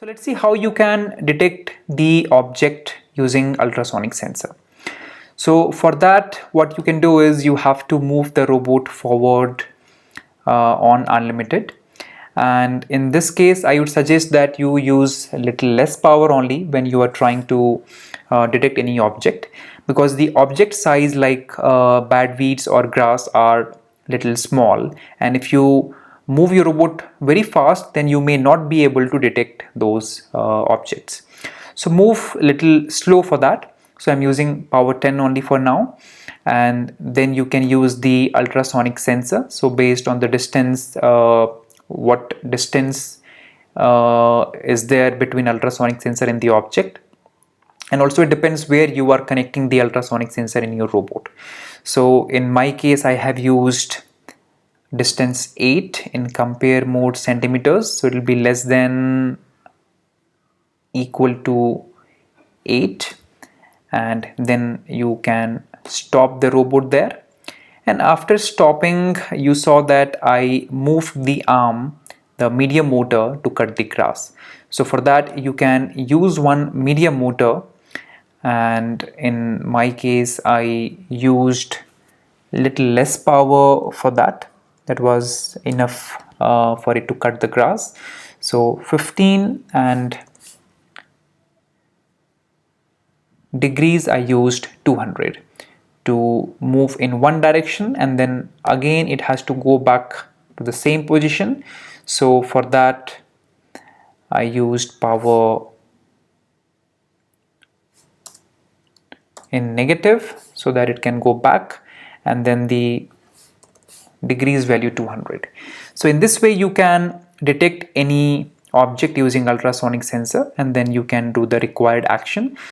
So let's see how you can detect the object using ultrasonic sensor. So for that, what you can do is you have to move the robot forward on unlimited, and in this case I would suggest that you use a little less power only when you are trying to detect any object, because the object size like bad weeds or grass are little small, and if you move your robot very fast then you may not be able to detect those objects. So move a little slow for that. So I'm using power 10 only for now, and then you can use the ultrasonic sensor. So based on the distance, what distance is there between ultrasonic sensor and the object, and also it depends where you are connecting the ultrasonic sensor in your robot. So in my case I have used distance 8 in compare mode centimeters, so it will be less than equal to 8, and then you can stop the robot there. And after stopping, you saw that I moved the arm, the medium motor, to cut the grass. So for that you can use one medium motor, and in my case I used little less power for that. That was enough for it to cut the grass. So 15 and degrees I used 200 to move in one direction, and then again it has to go back to the same position. So for that I used power in negative so that it can go back, and then the degrees value 200. So in this way you can detect any object using ultrasonic sensor, and then you can do the required action.